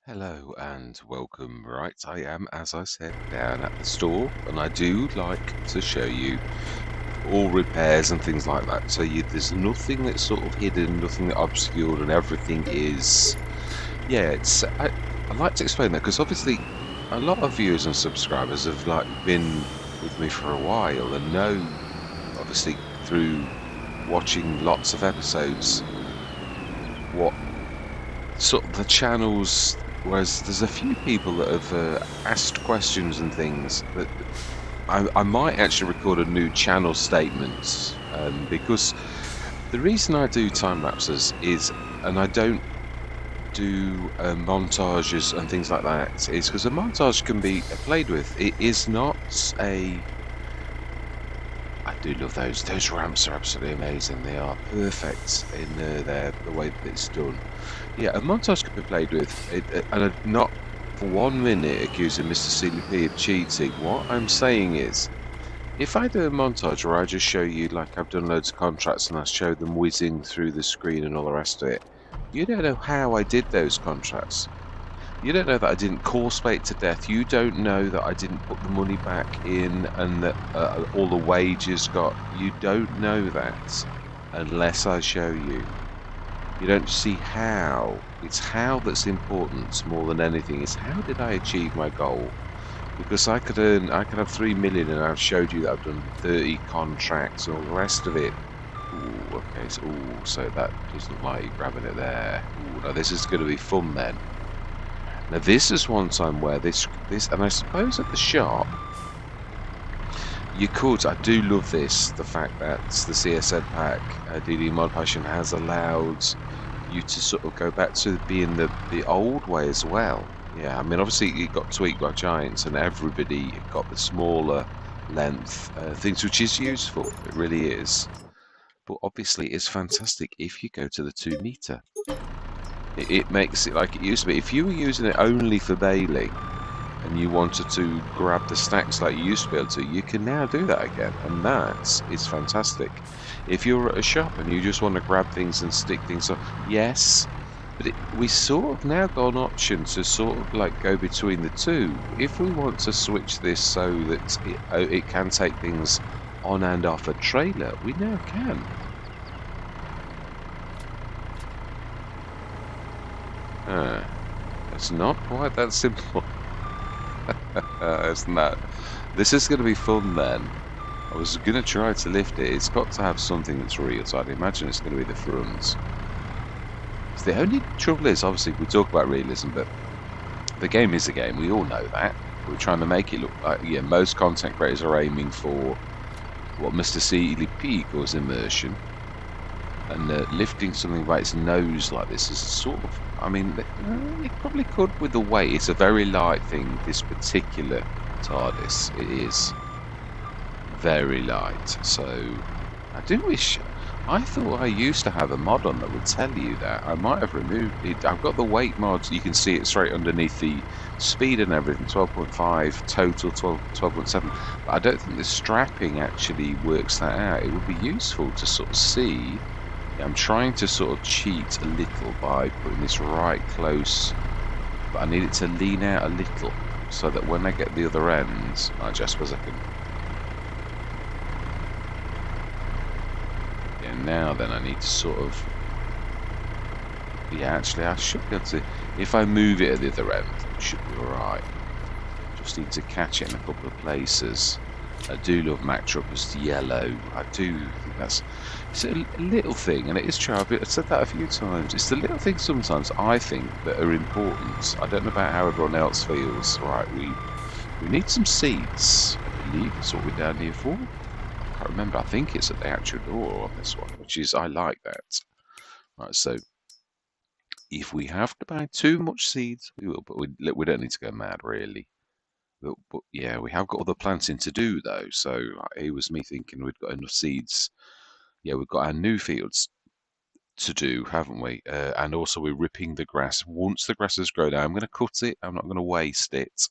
Hello and welcome. Right, I am, as I said, down at the store, and I do like to show you all repairs and things like that. So there's nothing that's sort of hidden, nothing obscured, and everything is. Yeah, I like to explain that because obviously a lot of viewers and subscribers have been with me for a while and know, obviously through watching lots of episodes, what sort of the channels, whereas there's a few people that have asked questions and things that I might actually record a new channel statement, because the reason I do time lapses is, and I don't do montages and things like that, is because a montage can be played with. It is not a. I do love those. Those ramps are absolutely amazing. They are perfect in the way that it's done. Yeah, a montage can be played with, and not for 1 minute accusing Mr. Sealy P of cheating. What I'm saying is, if I do a montage where I just show you like I've done loads of contracts and I show them whizzing through the screen and all the rest of it, you don't know how I did those contracts. You don't know that I didn't course bait to death. You don't know that I didn't put the money back in and that all the wages got. You don't know that unless I show you. You don't see how. It's how that's important more than anything. It's how did I achieve my goal? Because I could have 3 million and I've showed you that I've done 30 contracts and all the rest of it. Ooh, okay, so that doesn't like you grabbing it there. Ooh, now this is going to be fun then. Now this is one time where this, and I suppose at the shop, you could, I do love this, the fact that the CSN pack, DD Mod Passion has allowed you to sort of go back to being the old way as well. Yeah, I mean, obviously it got tweaked by Giants and everybody got the smaller length things, which is useful. It really is. But obviously it's fantastic if you go to the 2 meter. It makes it like it used to be. If you were using it only for bailing and you wanted to grab the stacks like you used to be able to, you can now do that again, and that is fantastic. If you're at a shop and you just want to grab things and stick things on, yes, but we sort of now got an option to sort of like go between the two. If we want to switch this so that it can take things on and off a trailer, we now can. It's not quite that simple. Isn't that? This is going to be fun then. I was going to try to lift it. It's got to have something that's real, so I'd imagine it's going to be the front. So the only trouble is, obviously, we talk about realism, but the game is a game. We all know that. We're trying to make it look like, yeah, most content creators are aiming for what Mr. Sealy P calls immersion. And lifting something by its nose like this is sort of, I mean, it probably could with the weight. It's a very light thing, this particular TARDIS. It is very light. So I do wish, I thought I used to have a mod on that would tell you that. I might have removed it. I've got the weight mods. You can see it straight underneath the speed and everything, 12.5, total 12.7. But I don't think the strapping actually works that out. It would be useful to sort of see. I'm trying to sort of cheat a little by putting this right close, but I need it to lean out a little so that when I get the other end, I just suppose I can. Yeah, now then I need to sort of. Yeah, actually I should be able to. If I move it at the other end, it should be alright. Just need to catch it in a couple of places. I do love Mac Truppers yellow. I do think it's a little thing, and it is true. I've said that a few times. It's the little things sometimes I think that are important. I don't know about how everyone else feels. Right, we need some seats. I believe that's what we're down here for. I can't remember. I think it's at the actual door on this one, which is, I like that. Right, so if we have to buy too much seeds, we will, but we don't need to go mad, really. But yeah, we have got other planting to do though. So it was me thinking we'd got enough seeds. Yeah, we've got our new fields to do, haven't we? And also we're ripping the grass. Once the grass has grown out, I'm going to cut it. I'm not going to waste it.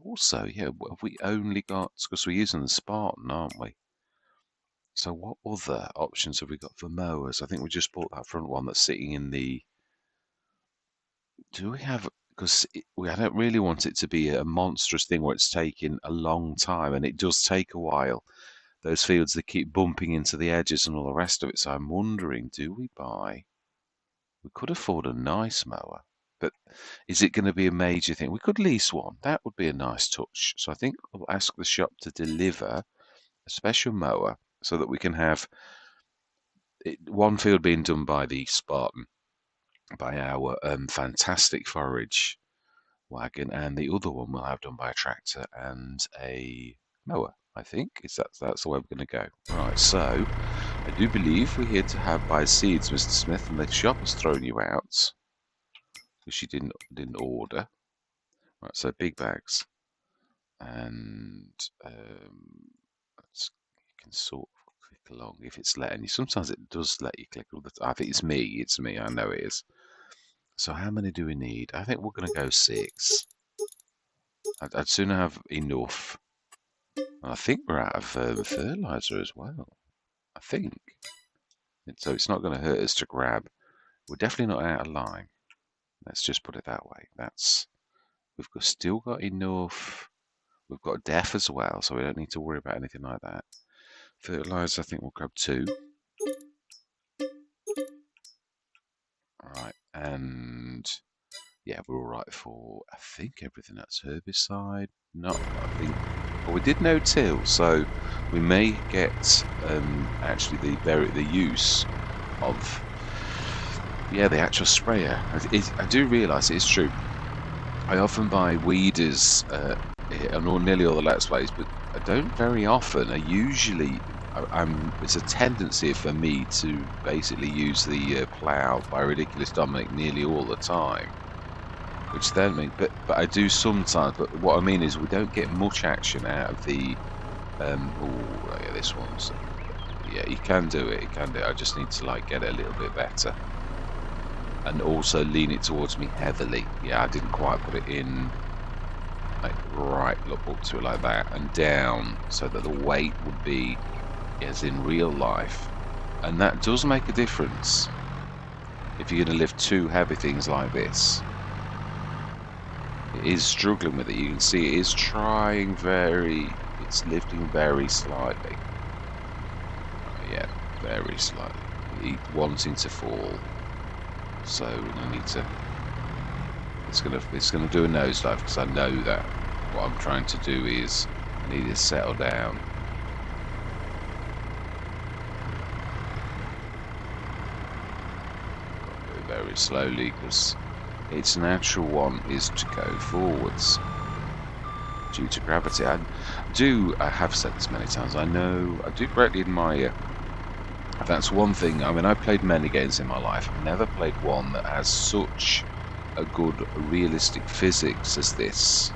Also, yeah, have we only got, because we're using the Spartan, aren't we? So what other options have we got for mowers? I think we just bought that front one that's sitting in the Do we have, because I don't really want it to be a monstrous thing where it's taking a long time, and it does take a while. Those fields, they keep bumping into the edges and all the rest of it. So I'm wondering, do we buy? We could afford a nice mower, but is it going to be a major thing? We could lease one. That would be a nice touch. So I think I'll ask the shop to deliver a special mower so that we can have one field being done by the Spartan, by our fantastic forage wagon, and the other one we'll have done by a tractor and a mower. I think that's the way we're going to go. Right, so I do believe we're here to have buy seeds, Mr. Smith, and the shop has thrown you out because you didn't order. Right, so big bags, and you can sort of click along if it's letting you. Sometimes it does let you click all the time. I think it's me. It's me. I know it is. So how many do we need? I think we're going to go 6. I'd sooner have enough. And I think we're out of fertilizer as well. I think. So it's not going to hurt us to grab. We're definitely not out of line. Let's just put it that way. Still got enough. We've got DEF as well, so we don't need to worry about anything like that. Fertilizer, I think we'll grab 2. Alright, and yeah, we're alright for, I think, everything that's herbicide. No, I think, well, we did no-till, so we may get actually the use of, yeah, the actual sprayer. I do realise it is true. I often buy weeders on nearly all the Let's Plays, but I don't very often. It's a tendency for me to basically use the plough by Ridiculous Dominic nearly all the time, which then means, but I do sometimes. But what I mean is we don't get much action out of the. Oh yeah, this one's. Yeah, you can do it. You can do it. I just need to like get it a little bit better, and also lean it towards me heavily. Yeah, I didn't quite put it in. Like right up to it like that and down, so that the weight would be as in real life, and that does make a difference if you're going to lift 2 heavy things like this. It is struggling with it. You can see it is trying it's lifting very slightly. Yeah, very slightly. Wanting to fall. So I need to. It's gonna do a nosedive because I know that what I'm trying to do is I need to settle down. Very slowly because its natural one is to go forwards due to gravity. I have said this many times. I know I do greatly admire. That's one thing. I mean, I played many games in my life. I've never played one that has such a good realistic physics as this.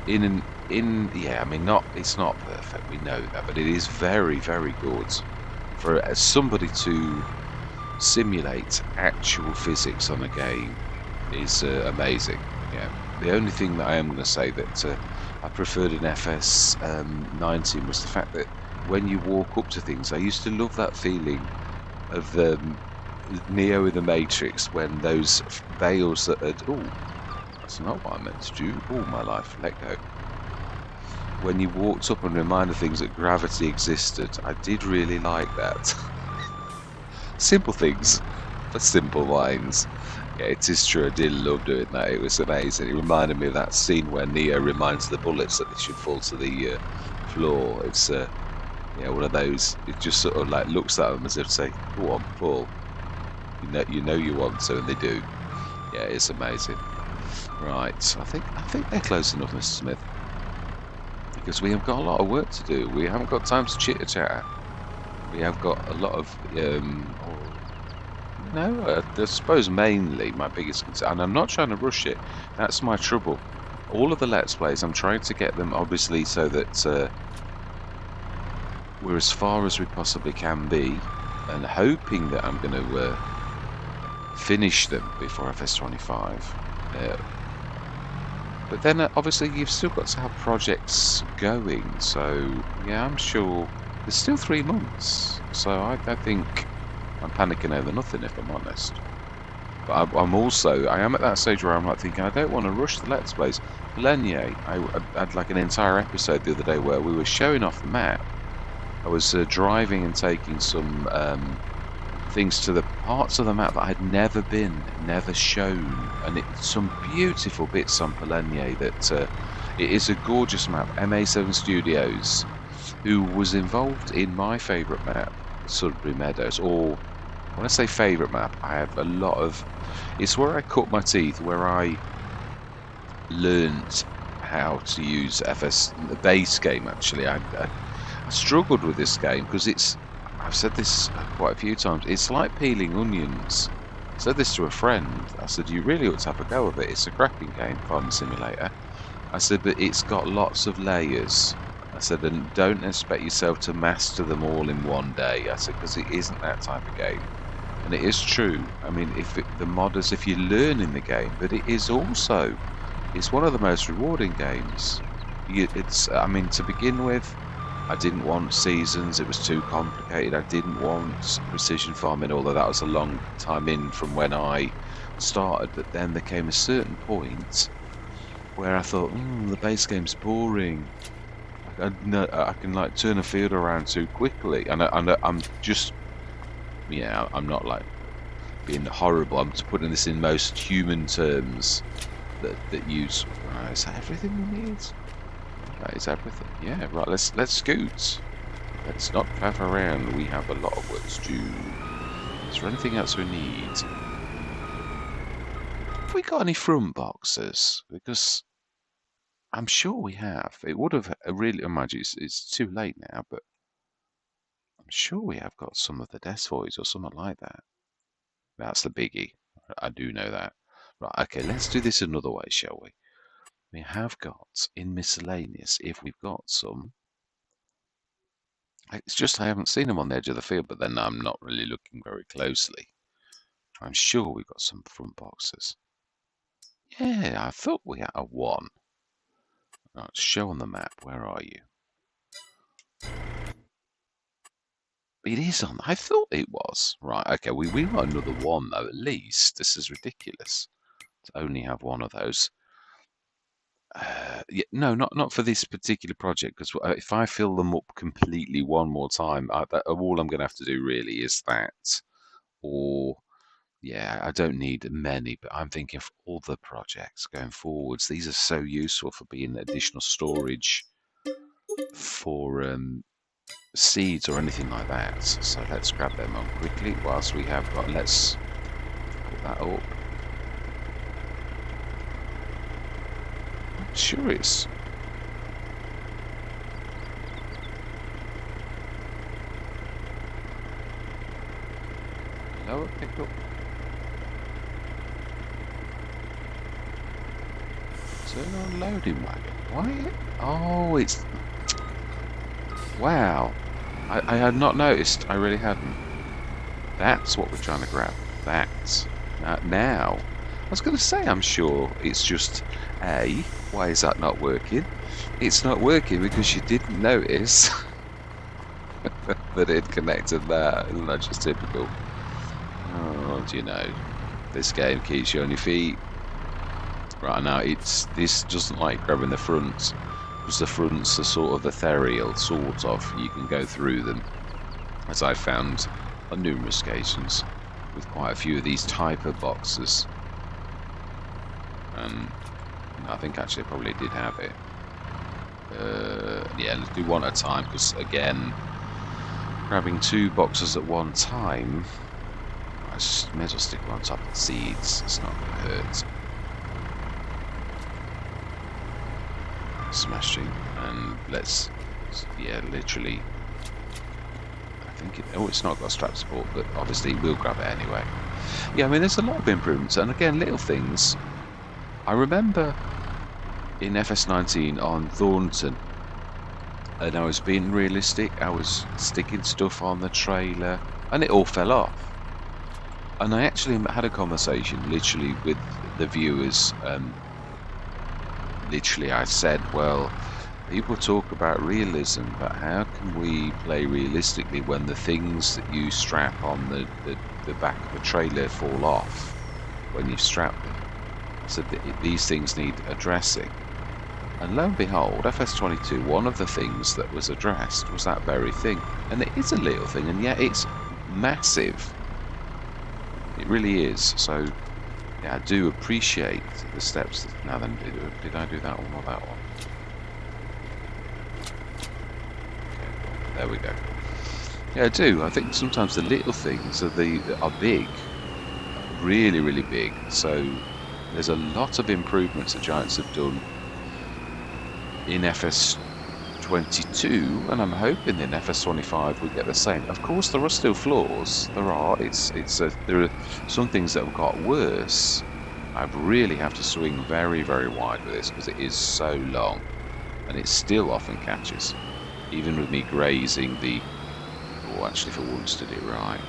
Yeah, I mean, it's not perfect. We know that, but it is very, very good for somebody to simulate actual physics on a game is amazing. Yeah. The only thing that I am going to say that I preferred in FS19 was the fact that when you walk up to things, I used to love that feeling of Neo in the Matrix when those veils that had, that's not what I meant to do. Oh, my life, let go. When you walked up and reminded things that gravity existed, I did really like that. Simple things for simple minds. Yeah, it is true. I did love doing that. It was amazing. It reminded me of that scene where Neo reminds the bullets that they should fall to the floor. It's one of those. It just sort of like looks at them as if to say, "Go on, fall. You know you want to," and they do. Yeah, it's amazing. Right, so I think they're close enough, Mr. Smith, because we have got a lot of work to do. We haven't got time to chitter chat. We have got a lot of I suppose mainly my biggest concern, and I'm not trying to rush it. That's my trouble. All of the Let's Plays, I'm trying to get them obviously so that we're as far as we possibly can be, and hoping that I'm going to finish them before FS25. But then obviously you've still got to have projects going, so yeah, I'm sure there's still 3 months. So I think I'm panicking over nothing, if I'm honest. But I am at that stage where I'm like thinking, I don't want to rush the Let's Plays. Lenye, I had like an entire episode the other day where we were showing off the map. I was driving and taking some things to the parts of the map that I'd never been, never shown, and it's some beautiful bits on Polenye that it is a gorgeous map. MA7 Studios, who was involved in my favourite map, Sudbury Meadows, or when I say favourite map, I have a lot of. It's where I cut my teeth, where I learnt how to use FS, the base game. Actually, I struggled with this game because it's. I've said this quite a few times. It's like peeling onions. I said this to a friend. I said, you really ought to have a go of it. It's a cracking game, Farming Simulator. I said, but it's got lots of layers. I said, and don't expect yourself to master them all in one day. I said, because it isn't that type of game. And it is true. I mean, the modders, if you learn in the game, but it is also, it's one of the most rewarding games. I mean, to begin with, I didn't want seasons, it was too complicated. I didn't want precision farming, although that was a long time in from when I started. But then there came a certain point where I thought, the base game's boring. I can like turn a field around too quickly. And I'm just, I'm not like being horrible. I'm just putting this in most human terms that use. Is that everything we need? That is everything. Yeah, right. Let's scoot. Let's not faff around. We have a lot of work to do. Is there anything else we need? Have we got any front boxes? Because I'm sure we have. It would have really. Imagine it's too late now, but I'm sure we have got some of the Desvoids or something like that. That's the biggie. I do know that. Right. Okay. Let's do this another way, shall we? We have got in miscellaneous, if we've got some. It's just I haven't seen them on the edge of the field, but then I'm not really looking very closely. I'm sure we've got some front boxes. Yeah, I thought we had a one. Right, show on the map. Where are you? It is on. I thought it was. Right, okay, we got another one, though, at least. This is ridiculous to only have one of those. Yeah, no, not for this particular project, because if I fill them up completely one more time, all I'm going to have to do really is that. Or, yeah, I don't need many, but I'm thinking for other projects going forwards. These are so useful for being additional storage for seeds or anything like that. So let's grab them on quickly whilst we have got. Let's put that up. Sure is. Lower pickup. Turn on loading wagon. Why? Oh, it's. Wow. I had not noticed. I really hadn't. That's what we're trying to grab. That's. Now. I was going to say, I'm sure it's just why is that not working? It's not working because you didn't notice that it connected there. Isn't that just typical? Oh, do you know? This game keeps you on your feet. Right now, this doesn't like grabbing the fronts because the fronts are sort of ethereal, sort of. You can go through them, as I found on numerous occasions with quite a few of these type of boxes. And I think actually I probably did have it. Yeah, let's do one at a time because again, grabbing two boxes at one time, I just may as well stick one on top of the seeds. It's not going to hurt. Smashing, and let's, yeah, literally. I think it's not got strap support, but obviously we'll grab it anyway. Yeah, I mean, there's a lot of improvements, and again, little things. I remember in FS19 on Thornton, and I was being realistic, I was sticking stuff on the trailer, and it all fell off. And I actually had a conversation, literally, with the viewers. Literally, I said, well, people talk about realism, but how can we play realistically when the things that you strap on the back of a trailer fall off? when you've strapped them. So these things need addressing. And lo and behold, FS22, one of the things that was addressed was that very thing. And it is a little thing, and yet it's massive. It really is. So, yeah, I do appreciate the steps. Now then, did I do that one or that one? Okay, there we go. Yeah, I do. I think sometimes the little things are big, really, really big. So there's a lot of improvements that Giants have done in FS22, and I'm hoping in FS25 we get the same. Of course, there are still flaws. There are. There are some things that have got worse. I really have to swing very, very wide with this because it is so long, and it still often catches, even with me grazing the. Oh, actually, for once did it right.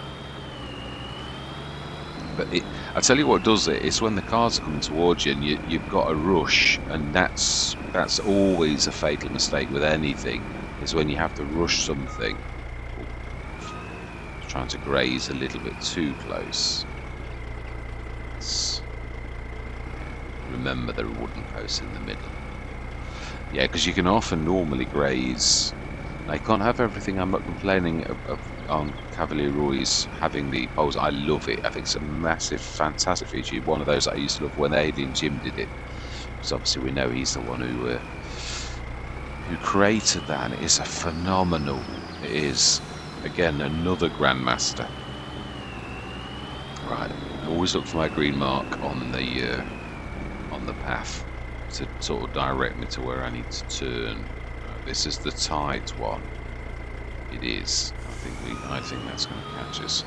But I tell you what does it. It's when the cards are coming towards you and you've got a rush, and that's always a fatal mistake with anything. Is when you have to rush something. Trying to graze a little bit too close. Remember the wooden post in the middle. Yeah, because you can often normally graze. I can't have everything. I'm not complaining on Cavalier Roy's having the poles. I love it. I think it's a massive, fantastic feature. One of those I used to love when Alien Jim did it. Because obviously we know he's the one who created that, and it is a phenomenal. It is, again, another grandmaster. Right. I always look for my green mark on the path to sort of direct me to where I need to turn. This is the tight one. It is. I think that's going to catch us.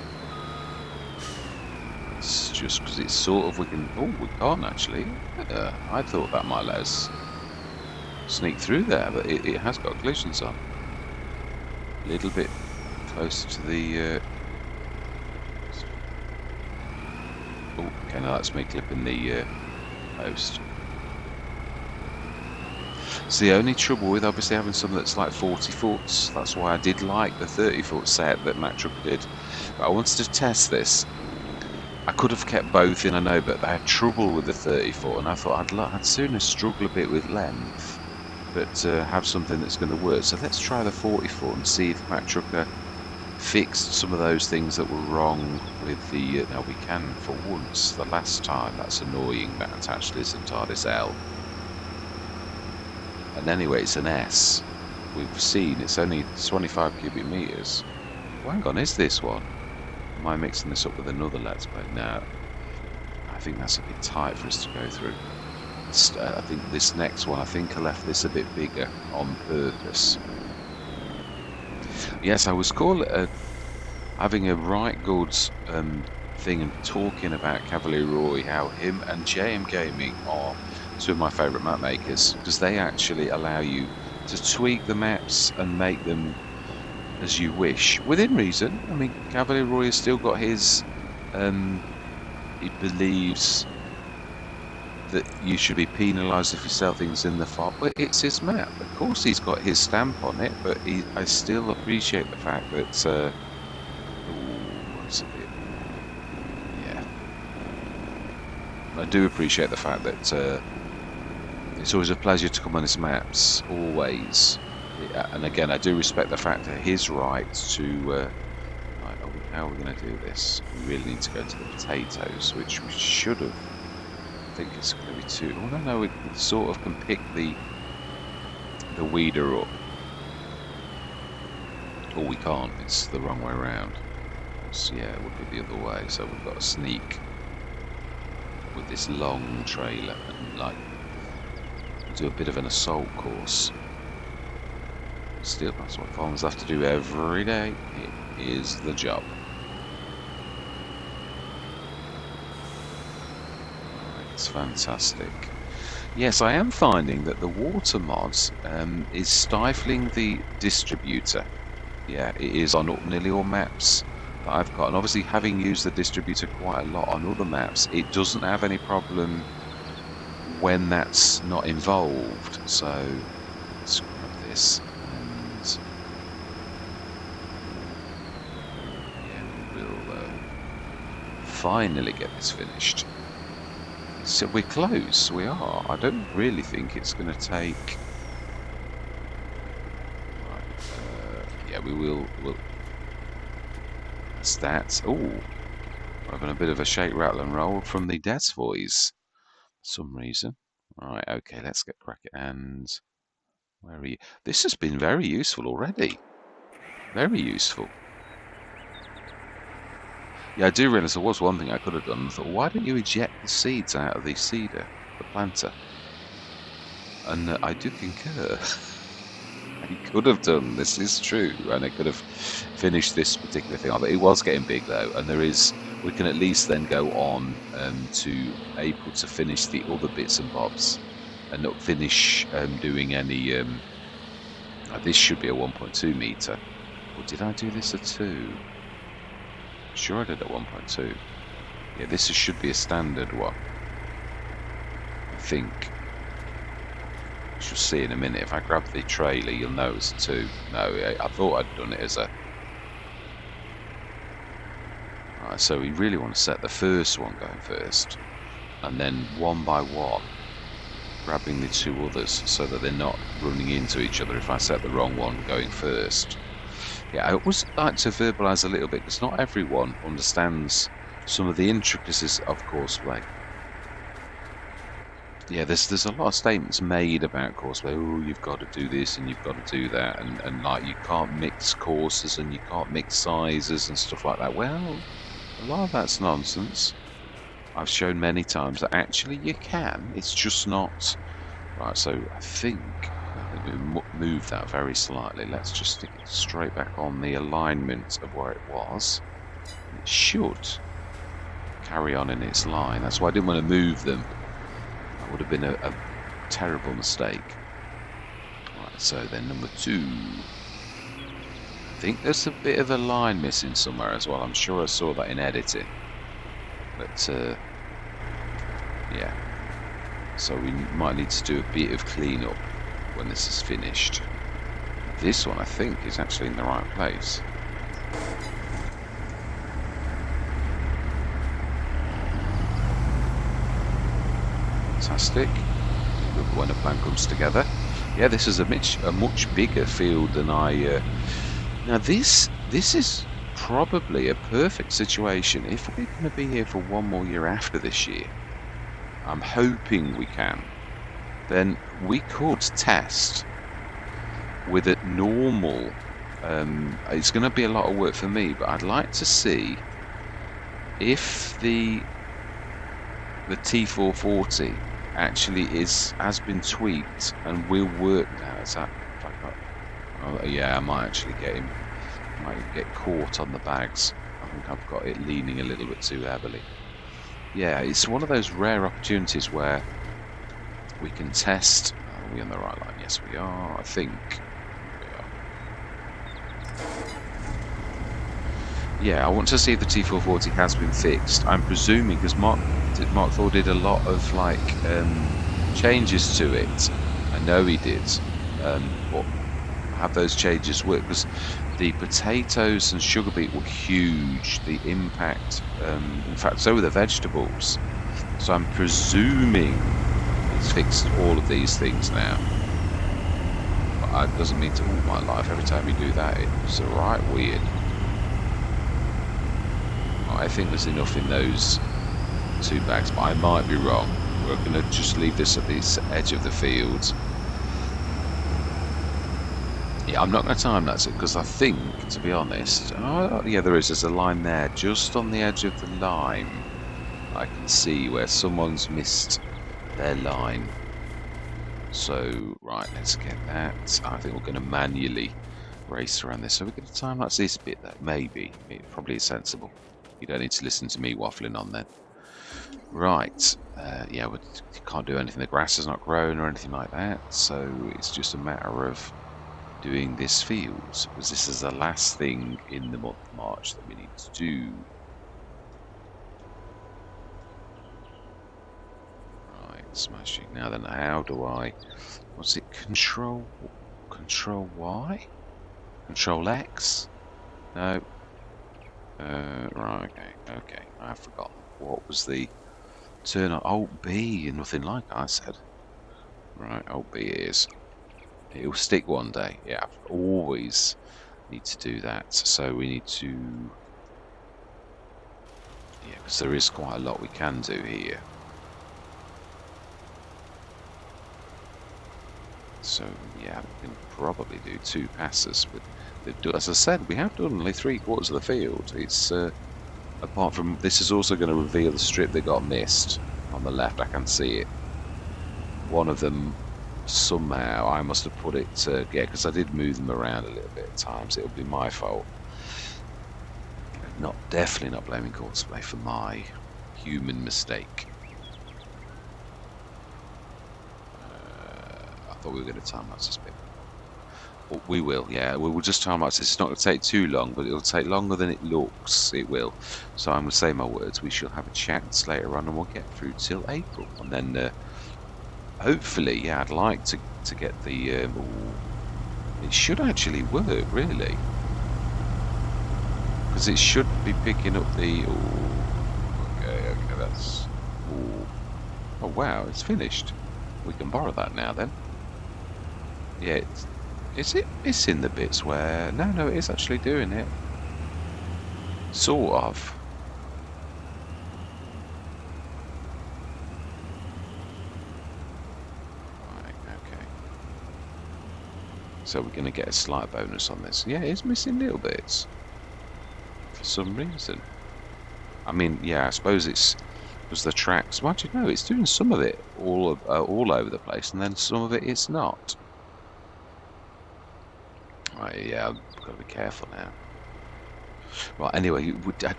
It's just because it's sort of we can't actually. I thought that might let us sneak through there, but it has got collisions on. A little bit closer to the. Oh, okay. Now that's me clipping the post. It's the only trouble with obviously having something that's like 40 foot. That's why I did like the 30-foot set that Matt Trucker did. But I wanted to test this. I could have kept both in, I know, but I had trouble with the 30-foot, and I thought I'd sooner struggle a bit with length, but have something that's going to work. So let's try the 40-foot and see if Matt Trucker fixed some of those things that were wrong with the. Now we can, for once, the last time. That's annoying. That attached isn't TARDIS L. And anyway, it's an S. We've seen it's only 25 cubic meters. Oh, hang on, is this one? Am I mixing this up with another Let's Play? No. I think that's a bit tight for us to go through. I think this next one, I think I left this a bit bigger on purpose. Yes, I was having a right good thing and talking about Cavalier Roy, how him and JM Gaming are two of my favourite map makers, because they actually allow you to tweak the maps and make them as you wish, within reason. I mean, Cavalier Roy has still got his, he believes that you should be penalised if you sell things in the file, but it's his map. Of course he's got his stamp on it, but I still appreciate the fact that, that's a bit, yeah. I do appreciate the fact that it's always a pleasure to come on his maps, always. And again, I do respect the fact that his right to. Right, how are we going to do this? We really need to go to the potatoes, which we should have. I think it's going to be too. Oh no, we sort of can pick the weeder up, or we can't. It's the wrong way around. So, yeah, it would be the other way. So we've got to sneak with this long trailer and like do a bit of an assault course. Still, that's what farmers have to do every day. It is the job. It's fantastic. Yes, I am finding that the water mods is stifling the distributor. Yeah, it is on nearly all maps that I've got. And obviously, having used the distributor quite a lot on other maps, it doesn't have any problem when that's not involved. So let's grab this and yeah, we'll finally get this finished. So we're close, we are. I don't really think it's going to take... Right, yeah, we'll... Stats. Oh, we're having a bit of a shake, rattle and roll from the Des Boys for some reason. Right, okay, let's get cracking. And where are you? This has been very useful already. Very useful. Yeah, I do realise there was one thing I could have done. I thought, why don't you eject the seeds out of the seeder, the planter? And I do concur. I could have done. This is true, and I could have finished this particular thing. It was getting big though, and there is. We can at least then go on to able to finish the other bits and bobs, and not finish doing any. This should be a 1.2 meter, or did I do this at 2? Sure, I did at 1.2. Yeah, this should be a standard one. I think. You'll see in a minute. If I grab the trailer, you'll know it's a 2. No, I thought I'd done it as a... Right, so we really want to set the first one going first, and then one by one, grabbing the two others so that they're not running into each other if I set the wrong one going first. Yeah, I always like to verbalise a little bit, because not everyone understands some of the intricacies of courseplay. Yeah, there's a lot of statements made about courseplay. Oh, you've got to do this and you've got to do that, and like you can't mix courses and you can't mix sizes and stuff like that. Well, a lot of that's nonsense. I've shown many times that actually you can. It's just not right. So I think we move that very slightly. Let's just stick it straight back on the alignment of where it was. It should carry on in its line. That's why I didn't want to move them. That would have been a terrible mistake. Right, so then number 2. I think there's a bit of a line missing somewhere as well. I'm sure I saw that in editing. But, yeah. So we might need to do a bit of cleanup when this is finished. This one, I think, is actually in the right place. Fantastic. When a plan comes together. Yeah, this is a much bigger field than I... Now this is probably a perfect situation if we're going to be here for one more year after this year. I'm hoping we can. Then we could test with a normal... it's going to be a lot of work for me, but I'd like to see if the T440 actually has been tweaked and will work now. Is that back up? Oh, yeah, I might actually get caught on the bags. I think I've got it leaning a little bit too heavily. Yeah, it's one of those rare opportunities where we can test. Are we on the right line? Yes, we are. I think we are. Yeah, I want to see if the T440 has been fixed. I'm presuming, because Mark Thor did a lot of like changes to it. I know he did. But have those changes worked? Because the potatoes and sugar beet were huge. The impact, in fact, so were the vegetables. So I'm presuming it's fixed all of these things now. But it doesn't mean to all my life. Every time you do that, it's right weird. I think there's enough in those 2 bags, but I might be wrong. We're going to just leave this at the edge of the field. Yeah, I'm not going to time that because I think, to be honest, yeah, there's a line there, just on the edge of the line. I can see where someone's missed their line. So, right, let's get that. I think we're going to manually race around this. So we're going to time lapse this bit, though. Maybe. It probably is sensible. You don't need to listen to me waffling on then. Right. Yeah, we can't do anything. The grass has not grown or anything like that. So it's just a matter of doing this field, because this is the last thing in the month of March that we need to do. Right, smashing. Now then, how do I... What's it? Control Y? Control X? No. Right, okay. I've forgotten. What was the Turn on Alt B, nothing like I said. Right, Alt B is. It will stick one day. Yeah, I've always need to do that. So we need to, yeah, because there is quite a lot we can do here. So yeah, we can probably do 2 passes with. As I said, we have done only 3/4 of the field. It's apart from this is also going to reveal the strip that got missed on the left. I can see it. One of them somehow I must have put it yeah, because I did move them around a little bit at times. It'll be my fault. Definitely not blaming Courtsplay for my human mistake. I thought we were going to time lapse this bit. Well, we will, yeah. We will just time lapse this. It's not going to take too long, but it'll take longer than it looks. It will. So I'm going to say my words. We shall have a chat later on, and we'll get through till April, and then hopefully, yeah, I'd like to get the. It should actually work, really. Because it should be picking up the. Okay, that's. Ooh. Oh wow, it's finished. We can borrow that now then. Yeah, is it missing the bits where? No, it is actually doing it. Sort of. Right, okay. So we're going to get a slight bonus on this. Yeah, it's missing little bits. For some reason. I mean, yeah, I suppose it's because the tracks. Well, actually, no, it's doing some of it all over the place, and then some of it it's not. Right, yeah, I've got to be careful now. Right, anyway, I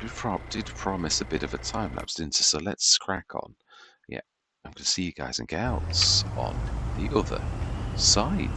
did promise a bit of a time lapse, didn't I? So let's crack on. Yeah, I'm going to see you guys and gals on the other side.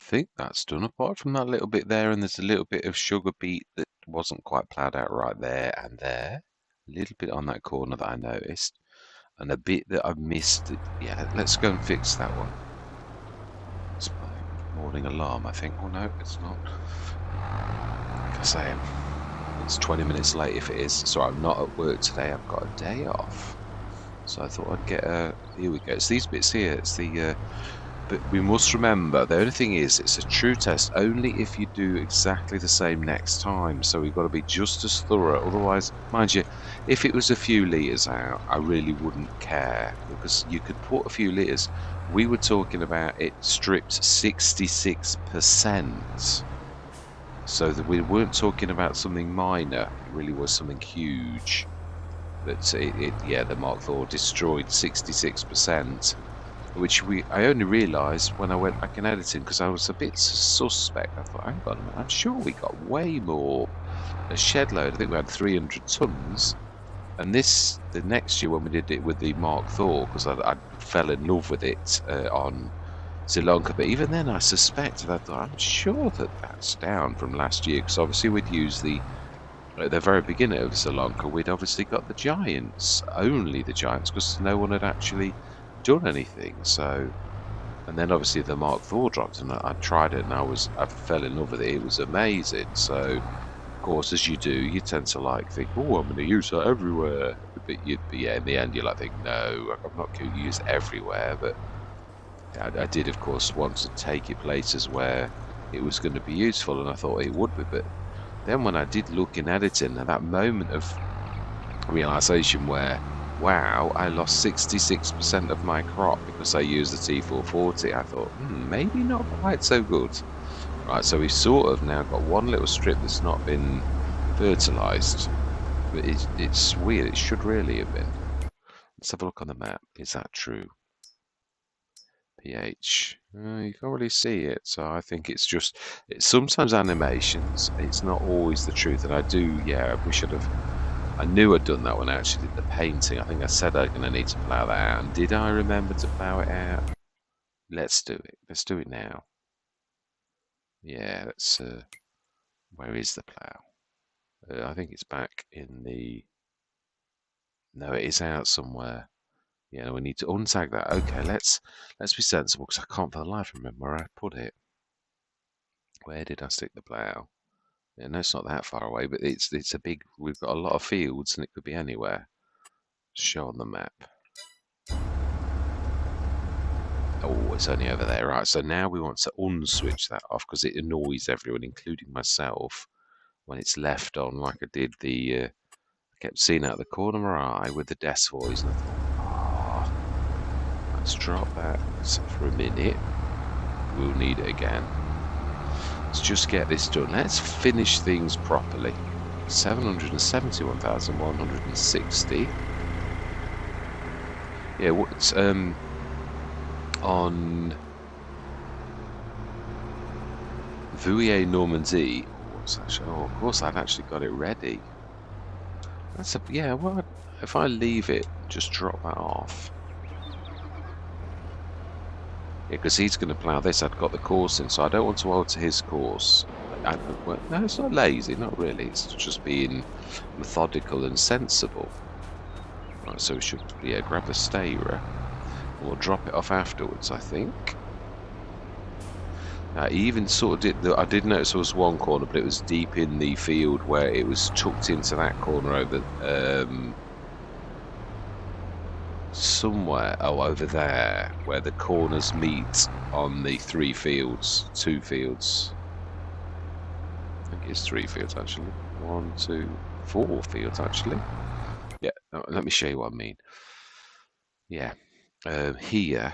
think that's done, apart from that little bit there, and there's a little bit of sugar beet that wasn't quite ploughed out right there and there. A little bit on that corner that I noticed, and a bit that I've missed. Yeah, let's go and fix that one. It's my morning alarm, I think. Oh no, it's not. Like I say, it's 20 minutes late if it is. So I'm not at work today. I've got a day off. So I thought I'd get a. Here we go. It's these bits here. It's the. But we must remember, the only thing is, it's a true test only if you do exactly the same next time. So we've got to be just as thorough. Otherwise, mind you, if it was a few litres out, I really wouldn't care, because you could put a few litres. We were talking about it stripped 66%. So that we weren't talking about something minor. It really was something huge. But the Mark IV destroyed 66%. Which I only realised when I went back in editing, because I was a bit suspect. I thought, hang on a minute, I'm sure we got way more. A shed load, I think we had 300 tonnes. And the next year when we did it with the Mark IV, because I fell in love with it on Sri Lanka. But even then I suspected, I thought, I'm sure that's down from last year, because obviously we'd used at the very beginning of Sri Lanka, we'd obviously got the Giants, only the Giants, because no one had actually done anything. So, and then obviously the Mark IV dropped, and I tried it, and I fell in love with it. It was amazing. So, of course, as you do, you tend to think, oh, I'm going to use that everywhere. But yeah, in the end, you're think, no, I'm not going to use it everywhere. But I did, of course, want to take it places where it was going to be useful, and I thought it would be. But then when I did look in editing, at that moment of realization where, wow, I lost 66% of my crop because I used the T440, I thought, maybe not quite so good. Right, so we've sort of now got one little strip that's not been fertilised. But it's weird, it should really have been. Let's have a look on the map. Is that true? pH. You can't really see it, so I think it's sometimes animations, it's not always the truth. And I knew I'd done that when I actually did the painting. I think I said I'm going to need to plough that out. And did I remember to plough it out? Let's do it. Let's do it now. Yeah, that's... where is the plough? I think it's back in the... No, it is out somewhere. Yeah, we need to untag that. Okay, let's be sensible, because I can't for the life remember where I put it. Where did I stick the plough? Yeah, no, it's not that far away, but it's a big... We've got a lot of fields, and it could be anywhere. Show on the map. Oh, it's only over there. Right, so now we want to unswitch that off, because it annoys everyone, including myself, when it's left on, like I did I kept seeing out the corner of my eye with the desk voice, and I thought, let's drop that for a minute. We'll need it again. Let's just get this done. Let's finish things properly. 771,160. Yeah, what's on Vouillet Normandy. Oh, of course, I've actually got it ready. Well, if I leave it, just drop that off. Yeah, because he's going to plough this. I've got the course in, so I don't want to alter his course. No, it's not lazy, not really. It's just being methodical and sensible. Right, so we should, grab the stayer. We'll drop it off afterwards, I think. I even sort of I did notice there was one corner, but it was deep in the field where it was tucked into that corner over somewhere. Oh, over there, where the corners meet on the two fields. I think it's 3 fields actually. 1, 2, 4 fields actually. Yeah, let me show you what I mean. Yeah, here.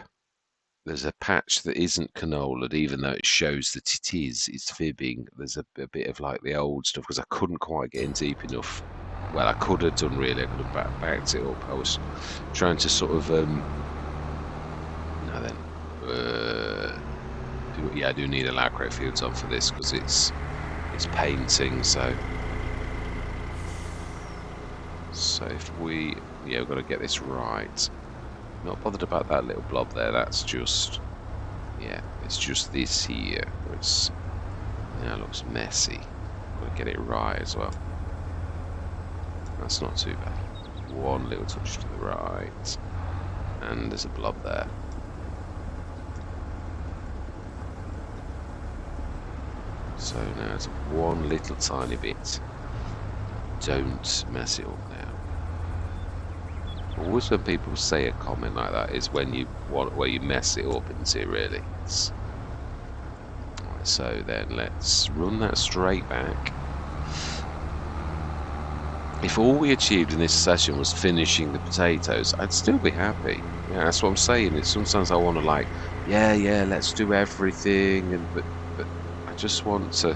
There's a patch that isn't canolaed, even though it shows that it is. It's fibbing. There's a bit of like the old stuff, because I couldn't quite get in deep enough. Well, I could have done really. I could have backed it up. I was trying to sort of... I do need a lacquer fields on for this, because it's painting. So if we've got to get this right. Not bothered about that little blob there. That's just, It's just this here. It's, you know, it looks messy. Got to get it right as well. That's not too bad. One little touch to the right. And there's a blob there. So now it's one little tiny bit. Don't mess it up now. Always when people say a comment like that is when you where you mess it up into really. So then let's run that straight back. If all we achieved in this session was finishing the potatoes, I'd still be happy. Yeah, that's what I'm saying. It's sometimes I want to like, yeah, let's do everything, and but I just want to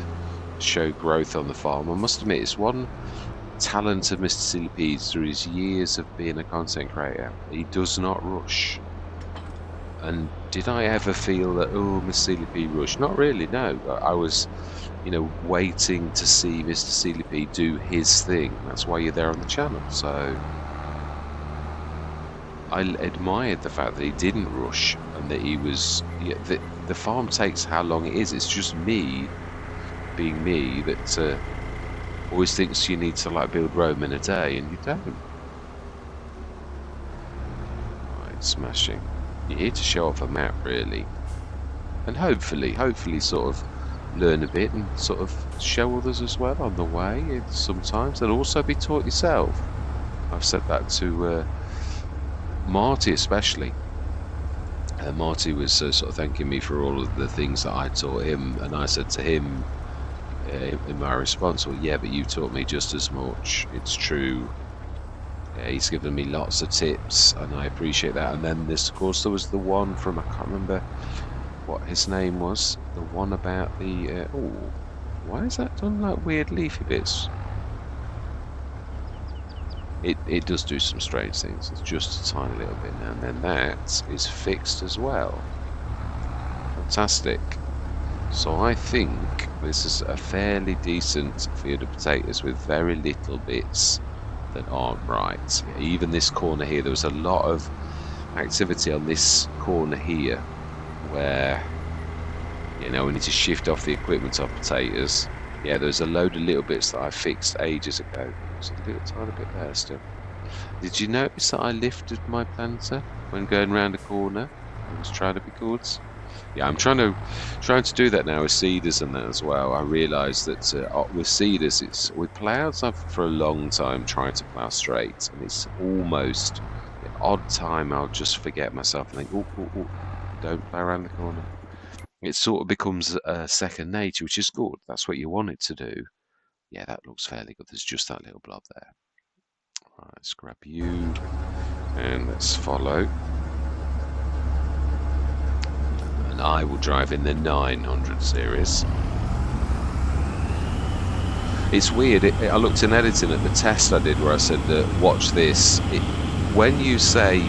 show growth on the farm. I must admit, it's one talent of Mr. Sillipedes through his years of being a content creator. He does not rush. And did I ever feel that, oh, Mr. Sillipedes rushed? Not really, no. I was, you know, waiting to see Mr. Sillipedes do his thing. That's why you're there on the channel. So I admired the fact that he didn't rush and that he was. Yeah, the farm takes how long it is. It's just me, being me, that always thinks you need to like build Rome in a day, and you don't. Right, smashing. You're here to show off a map, really, and hopefully, sort of learn a bit and sort of show others as well on the way sometimes, and also be taught yourself. I've said that to Marty especially. Marty was sort of thanking me for all of the things that I taught him, and I said to him in my response, well, yeah, but you taught me just as much. It's true. Yeah, he's given me lots of tips, and I appreciate that. And then this, of course, there was the one from, I can't remember what his name was, the one about the oh, why is that done like weird leafy bits? It does do some strange things. It's just a tiny little bit now, and then that is fixed as well. Fantastic. So I think this is a fairly decent field of potatoes with very little bits that aren't right. Even this corner here, there was a lot of activity on this corner here where, you know, we need to shift off the equipment of potatoes. Yeah, there's a load of little bits that I fixed ages ago. There's a little tiny bit there still. Did you notice that I lifted my planter when going around a corner? I was trying to be good. Yeah, I'm trying to do that now with seeders and that as well. I realise that with seeders, it's with ploughs. I've for a long time tried to plough straight, and it's almost the odd time I'll just forget myself and think, oh, don't plough around the corner. It sort of becomes second nature, which is good. That's what you want it to do. Yeah, that looks fairly good. There's just that little blob there. Right, let's grab you and let's follow. And I will drive in the 900 series. It's weird. I looked in editing at the test I did where I said that watch this. When you say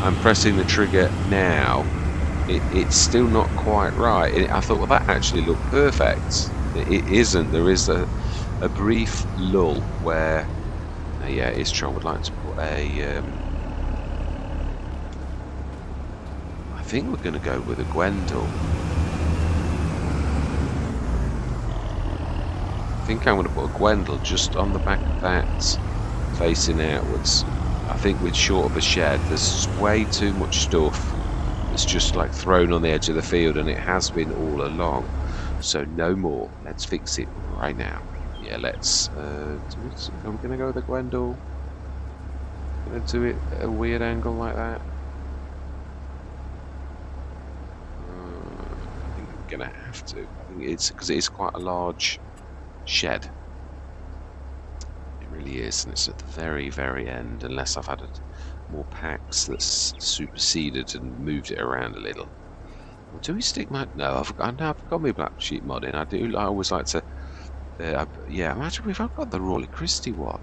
I'm pressing the trigger now, it's still not quite right. I thought, well, that actually looked perfect. It isn't. There is a brief lull where, yeah, Istron would like to put a. I think we're going to go with a Gwendol. I think I'm going to put a Gwendol just on the back of that, facing outwards. I think with short of a shed, there's way too much stuff. It's just like thrown on the edge of the field, and it has been all along. So no more. Let's fix it right now. Yeah, let's do it. I'm going to go with the Gwendol. Going to do it at a weird angle like that. I think I'm going to have to. I think it's because it is quite a large shed. It really is, and it's at the very, very end, unless I've had more packs that's superseded and moved it around a little. Well, do we stick my... No, I've got my black sheep mod in. I always like to... yeah, imagine if I've got the Rawley Christie one.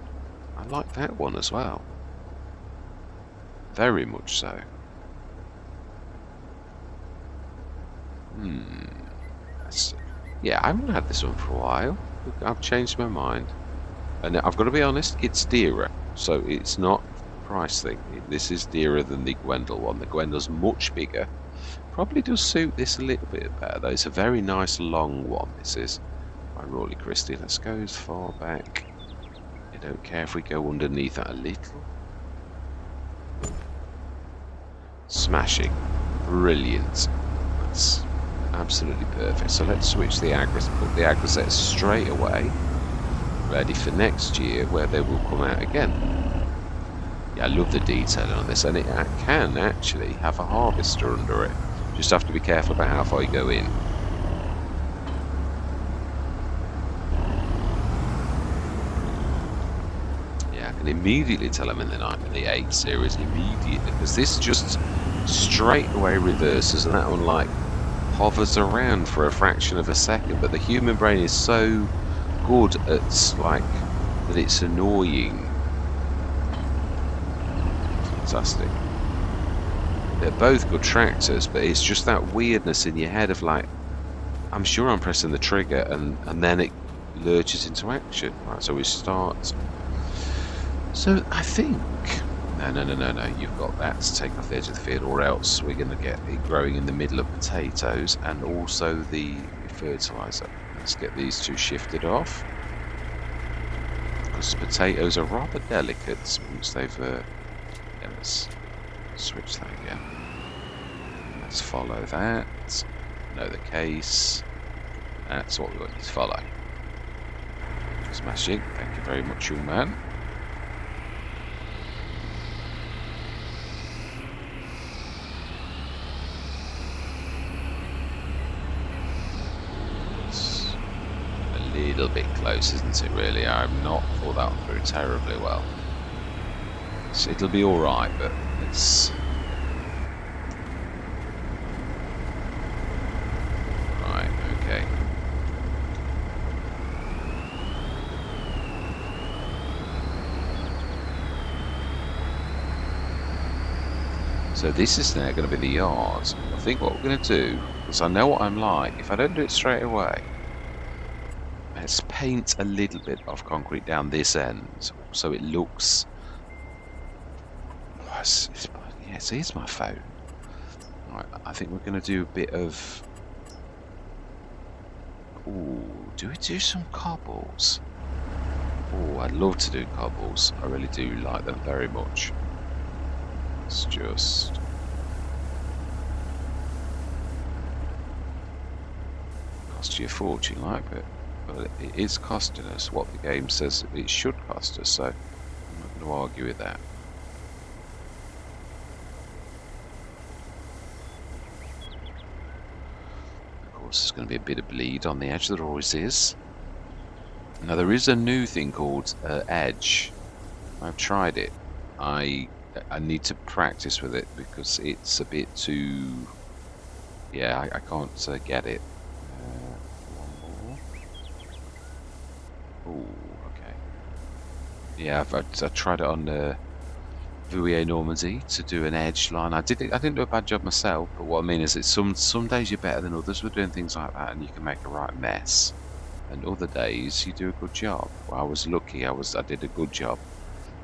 I like that one as well. Very much so. Yeah, I haven't had this one for a while. I've changed my mind. And I've got to be honest, it's dearer. So it's not a price thing. This is dearer than the Gwendol one. The Gwendol's much bigger. Probably does suit this a little bit better though. It's a very nice long one, this is, by Roy Christie. Let's go as far back. I don't care if we go underneath that a little. Smashing. Brilliant. That's absolutely perfect. So let's switch the put the agri straight away, ready for next year where they will come out again. Yeah, I love the detailing on this, and it can actually have a harvester under it. Just have to be careful about how far you go in. Yeah, I can immediately tell I'm in the 8 series immediately, because this just straight away reverses, and that one like hovers around for a fraction of a second. But the human brain is so good at like that it's annoying. Fantastic. They're both good tractors, but it's just that weirdness in your head of like, I'm sure I'm pressing the trigger, and then it lurches into action. Right, so we start. So I think no, you've got that to take off the edge of the field, or else we're going to get it growing in the middle of potatoes and also the fertilizer. Let's get these two shifted off, because potatoes are rather delicate once they've yeah, let's switch that again. Let's follow that. Know the case. That's what we want you to follow. Smashing. Thank you very much, young man. It's a little bit close, isn't it, really? I've not thought that through terribly well. So it'll be alright, but it's... Right, okay. So this is now going to be the yard. I think what we're going to do, because I know what I'm like, if I don't do it straight away, let's paint a little bit of concrete down this end so it looks... Yeah, see, it's my phone. Right, I think we're going to do a bit of... Ooh, do we do some cobbles? Oh, I'd love to do cobbles. I really do like them very much. It's just... cost you a fortune, like, but it is costing us what the game says it should cost us, so I'm not going to argue with that. There's going to be a bit of bleed on the edge, there always is. Now there is a new thing called edge. I've tried it. I need to practice with it because it's a bit too... Yeah, I can't get it. One more. Oh, okay. Yeah, I tried it on Cavalier Normandy to do an edge line. I didn't do a bad job myself, but what I mean is that some days you're better than others with doing things like that, and you can make a right mess. And other days you do a good job. Well, I was lucky. I did a good job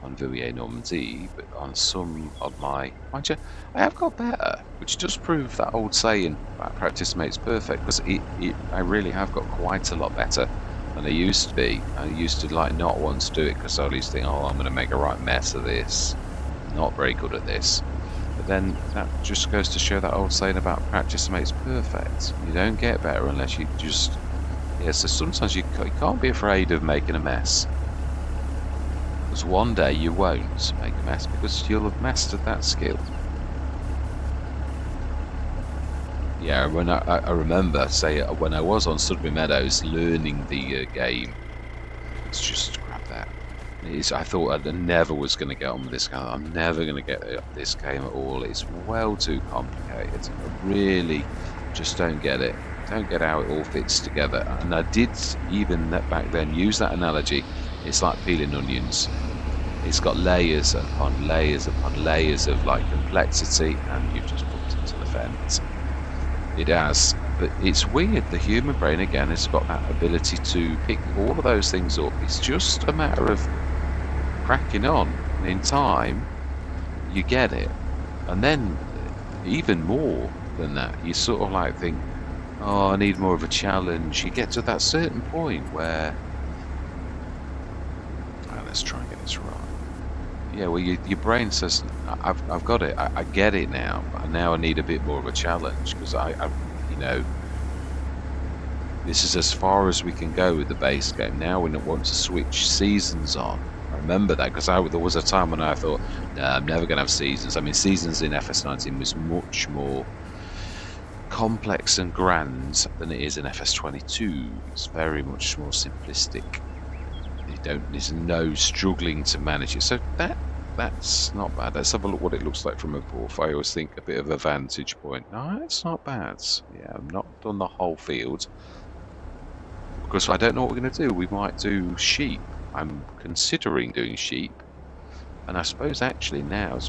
on Cavalier Normandy, but on some of my... Mind you, I have got better, which does prove that old saying about practice makes perfect, because I really have got quite a lot better than I used to be. I used to like not want to do it because I always think, oh, I'm going to make a right mess of this. Not very good at this. But then that just goes to show that old saying about practice makes perfect. You don't get better unless you just... Yeah, so sometimes you can't be afraid of making a mess. Because one day you won't make a mess because you'll have mastered that skill. Yeah, when I remember, say, when I was on Sudbury Meadows learning the game, let's just grab that. I thought I never was going to get on with this game. I'm never going to get this game at all. It's well too complicated. I really just don't get it. Don't get how it all fits together. And I did, even back then, use that analogy. It's like peeling onions. It's got layers upon layers upon layers of like complexity, and you've just put it to the fence. It has. But it's weird. The human brain, again, has got that ability to pick all of those things up. It's just a matter of cracking on, and in time you get it. And then even more, than that. You sort of like think, oh, I need more of a challenge. You get to that certain point where, oh, let's try and get this right. Yeah, well, your brain says, I've got it. I get it now. But now I need a bit more of a challenge because you know, this is as far as we can go with the base game. Now we don't want to switch seasons on. I remember that because there was a time when I thought, no, I'm never going to have seasons. I mean, seasons in FS19 was much more complex and grand than it is in FS22. It's very much more simplistic. There's no struggling to manage it. So that's not bad. Let's have a look what it looks like from a portfolio. I always think a bit of a vantage point. No, it's not bad. Yeah, I've not done the whole field because I don't know what we're going to do. We might do sheep. I'm considering doing sheep, and I suppose actually now,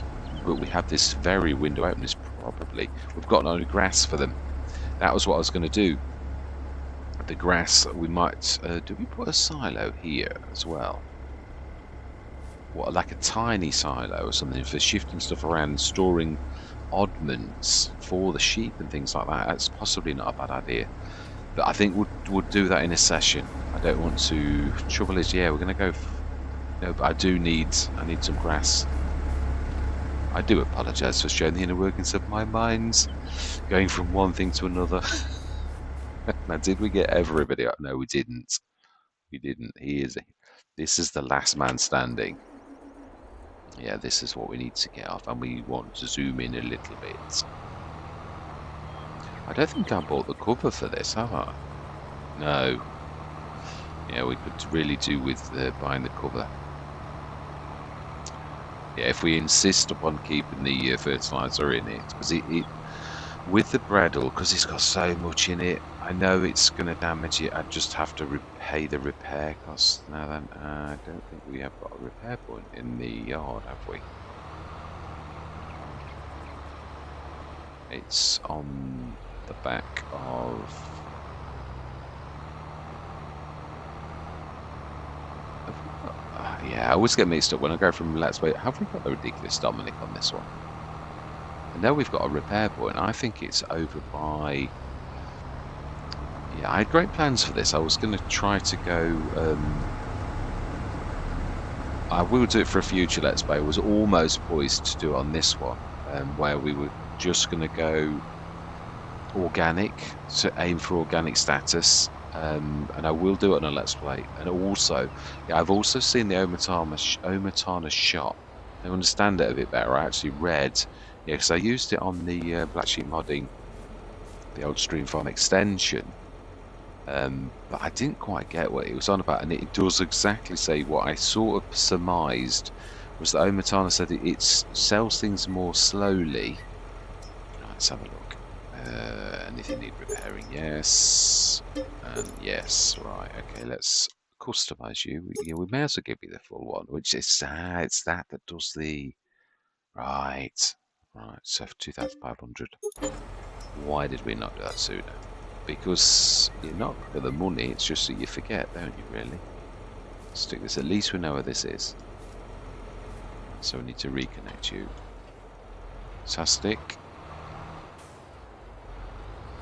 but we have this very window open. Is probably we've got no grass for them. That was what I was going to do. The grass, we might. Do we put a silo here as well? What, like a tiny silo or something for shifting stuff around and storing oddments for the sheep and things like that? That's possibly not a bad idea. But I think we'll do that in a session. I don't want to. Trouble is, yeah, we're going to go. No, but I need some grass. I do apologise for showing the inner workings of my mind, going from one thing to another. Now, did we get everybody up? No, we didn't. We didn't. This is the last man standing. Yeah, this is what we need to get off, and we want to zoom in a little bit. I don't think I bought the cover for this, have I? No. Yeah, we could really do with buying the cover. Yeah, if we insist upon keeping the fertilizer in it, because it with the Bradle, because it's got so much in it, I know it's going to damage it. I just have to pay the repair costs. Now then, I don't think we have got a repair point in the yard, have we? It's on the back of... yeah, I always get mixed up when I go from Let's Play. Have we got the ridiculous Dominic on this one? I know we've got a repair point. I think it's over by... yeah, I had great plans for this. I was going to try to go... I will do it for a future Let's Play. I was almost poised to do it on this one, where we were just going to go organic, to aim for organic status, and I will do it on a Let's Play. And also, yeah, I've also seen the Omatana shop. I understand it a bit better. I actually read, yeah, because I used it on the Black Sheep modding, the old Stream Farm extension, but I didn't quite get what it was on about, and it does exactly say what I sort of surmised was that Omatana said it sells things more slowly. Right, let's have a look. Anything need repairing? Yes, and yes. Right, okay, let's customize you. We may as well give you the full one, which is it's that does the right. So for 2,500. Why did we not do that sooner? Because you're not for the money. It's just that you forget, don't you? Really. Stick this. At least we know where this is. So we need to reconnect you. Fantastic.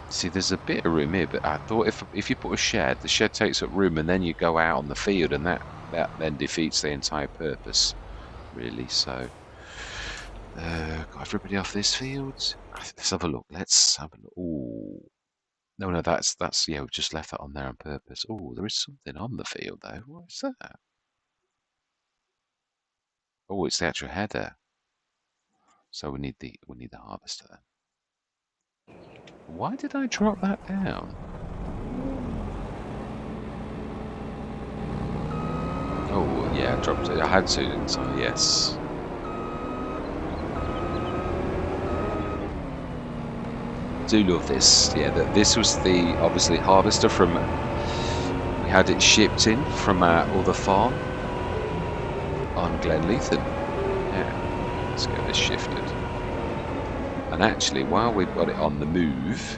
See, there's a bit of room here, but I thought if you put a shed, the shed takes up room, and then you go out on the field, and that then defeats the entire purpose, really. So, got everybody off this field. Let's have a look. Let's have a look. Ooh, no, that's yeah. We've just left that on there on purpose. Oh, there is something on the field though. What is that? Oh, it's the actual header. So we need the harvester then. Why did I drop that down? Oh, yeah, I dropped it. I had to, didn't I? Yes. I do love this. Yeah, this was the, obviously, harvester from... we had it shipped in from our other farm on Glenleithen. Yeah, let's get this shifted. And actually, while we've got it on the move,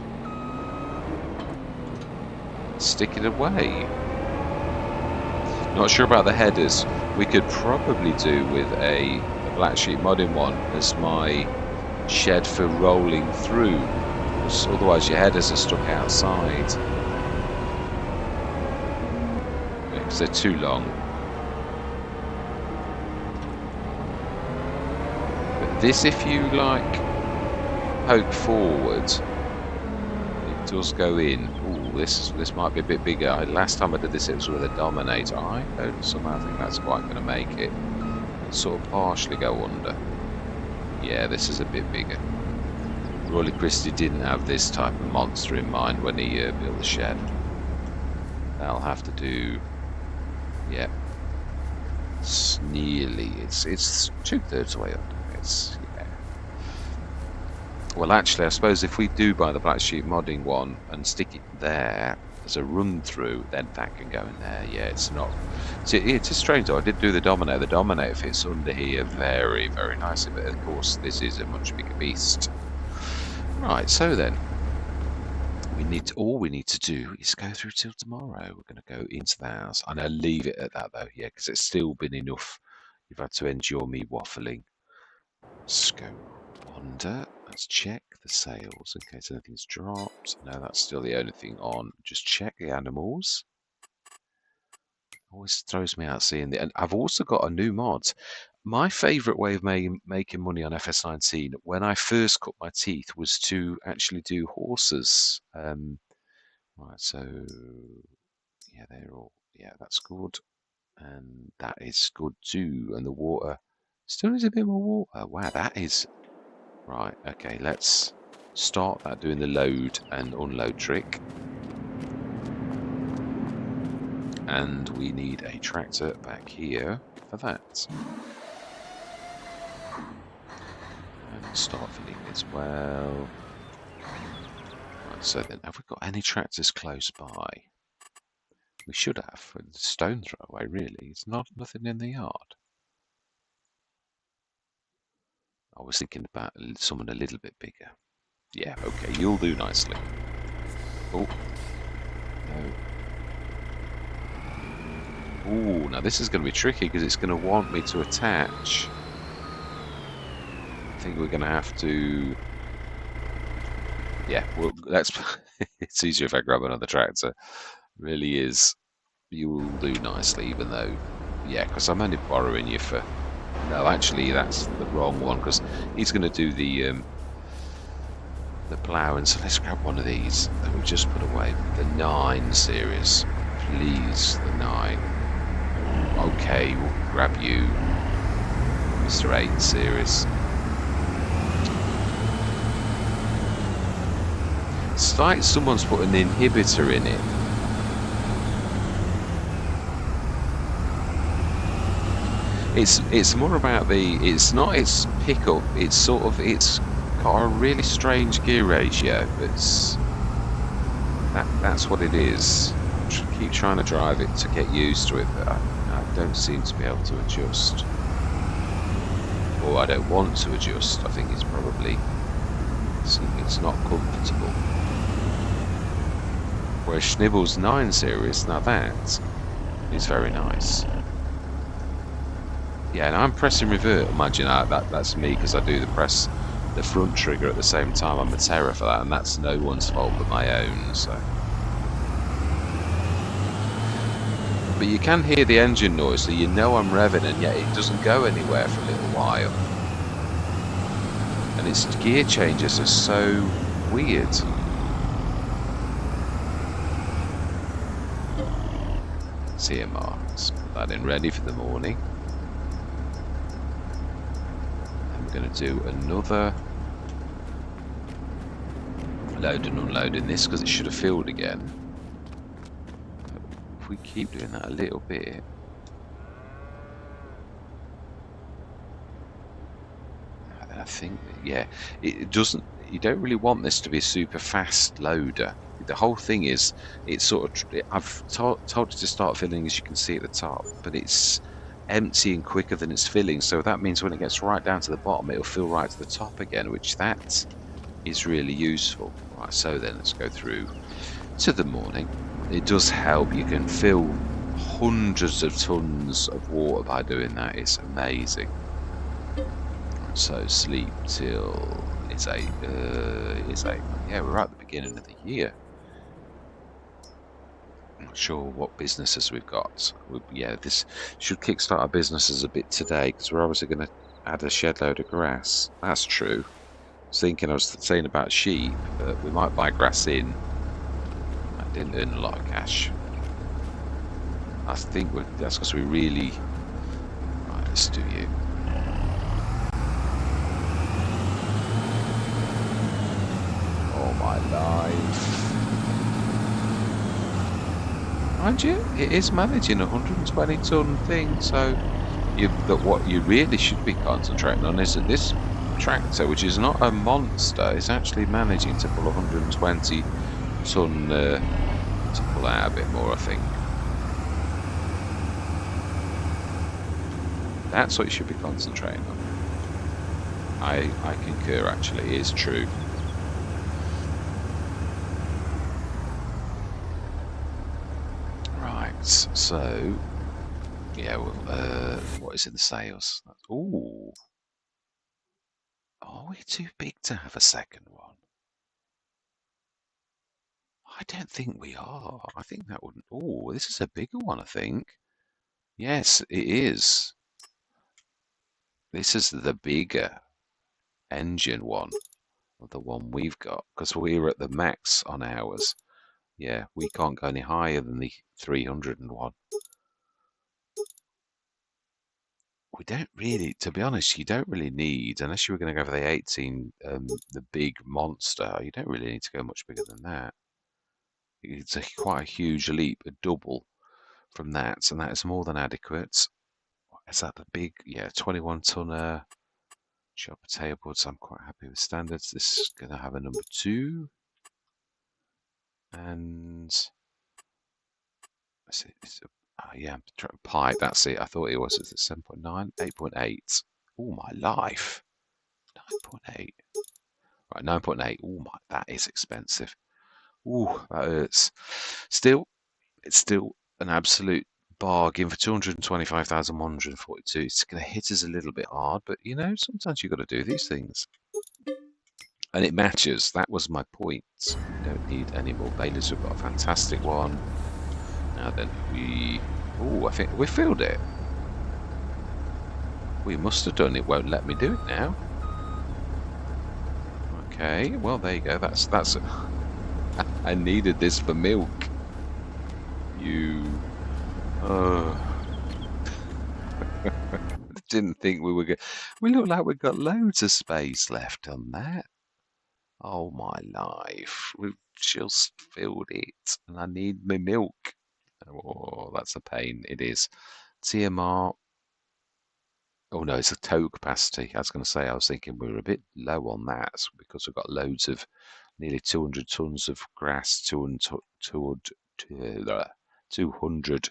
stick it away. Not sure about the headers. We could probably do with a Black Sheep modding one as my shed for rolling through. Otherwise your headers are stuck outside. Because they're too long. But this, if you like poke forward, it does go in. Ooh, this might be a bit bigger. Last time I did this, it was with a Dominator. I don't somehow think that's quite going to make it. Sort of partially go under. Yeah, this is a bit bigger. Roy Christie didn't have this type of monster in mind when he built the shed. I'll have to do, yeah, it's nearly, it's 2/3 way up. It's, yeah. Well, actually, I suppose if we do buy the Black Sheep modding one and stick it there as a run through, then that can go in there. Yeah, it's not. It's a strange though. I did do the Dominator. The Dominator fits under here very, very nicely, but of course this is a much bigger beast. Right, so then all we need to do is go through till tomorrow. We're going to go into the house, and I'll leave it at that though. Yeah, because it's still been enough. You've had to endure me waffling. Let's go under. Let's check the sales in case anything's dropped. No, that's still the only thing on. Just check the animals. Always throws me out seeing the. And I've also got a new mod. My favourite way of making money on FS19 when I first cut my teeth was to actually do horses. Right, so yeah, that's good, and that is good too. And the water still needs a bit more water. Wow, that is right. Okay, let's start that doing the load and unload trick. And we need a tractor back here for that. And start filling as well. Right, so then, have we got any tractors close by? We should have. Stone throw away, really. It's nothing in the yard. I was thinking about someone a little bit bigger. Yeah, okay, you'll do nicely. Oh, no. Ooh, now this is going to be tricky because it's going to want me to attach. I think we're going to have to. Yeah, well, let's. It's easier if I grab another tractor. Really is. You will do nicely, even though, yeah, because I'm only borrowing you for. No, actually, that's the wrong one because he's going to do the ploughing. So let's grab one of these that we've just put away. The 9 series, please. The 9. Okay, we'll grab you, Mr. 8 series. It's like someone's put an inhibitor in it. It's more about it's not its pickup, it's got a really strange gear ratio. That's what it is. Keep trying to drive it to get used to it, but I don't seem to be able to adjust. Or I don't want to adjust. I think it's probably it's not comfortable. Whereas Schnibble's 9 series, now that is very nice. Yeah, and I'm pressing revert. Imagine that's me because I do the front trigger at the same time. I'm a terror for that, and that's no one's fault but my own. So, but you can hear the engine noise, so you know I'm revving, and yet it doesn't go anywhere for a little while. And its gear changes are so weird. CMR, let's put that in ready for the morning. Going to do another load and unload in this because it should have filled again. If we keep doing that a little bit, I think, yeah, it doesn't. You don't really want this to be a super fast loader. The whole thing is, it's sort of. I've told it to start filling, as you can see at the top, but it's emptying quicker than it's filling, so that means when it gets right down to the bottom it'll fill right to the top again, which that is really useful. Right, so then let's go through to the morning. It does help. You can fill hundreds of tons of water by doing that. It's amazing. So sleep till It's April. Yeah, we're right at the beginning of the year. I'm not sure what businesses we've got. Yeah, this should kickstart our businesses a bit today because we're obviously going to add a shed load of grass. That's true. I was saying about sheep, but we might buy grass in. I didn't earn a lot of cash. I think that's because we really. Right, let's do you. Oh my life. Mind you, it is managing a 120 ton thing, so what you really should be concentrating on is that this tractor, which is not a monster, is actually managing to pull 120 ton to pull out a bit more, I think. That's what you should be concentrating on. I concur, actually, it is true. Right, so yeah, well, what is in the sales? Ooh, are we too big to have a second one? I don't think we are. I think that wouldn't. Oh, this is a bigger one, I think. Yes, it is. This is the bigger engine one of the one we've got because we're at the max on ours. Yeah, we can't go any higher than the 301. We don't really, to be honest, you don't really need, unless you were going to go for the 18, the big monster, you don't really need to go much bigger than that. It's quite a huge leap, a double from that, and that is more than adequate. Is that the big, yeah, 21 tonner shop potato boards? I'm quite happy with standards. This is going to have a number 2. And yeah, pipe. That's it. I thought it was. It's at 7.9, 8.8. Oh my life, 9.8. Right, 9.8. Oh my, that is expensive. Ooh, that hurts. Still, it's still an absolute bargain for 225,142. It's going to hit us a little bit hard, but you know, sometimes you've got to do these things. And it matches. That was my point. We don't need any more bailies. We've got a fantastic one. Now then, I think we filled it. We must have done it. Won't let me do it now. Okay, well there you go. That's. I needed this for milk. You. Didn't think we were good. We look like we've got loads of space left on that. Oh my life. We've just filled it and I need my milk. Oh, that's a pain. It is. TMR. Oh no, it's a tow capacity. I was going to say, I was thinking we were a bit low on that because we've got loads of nearly 200 tons of grass, 200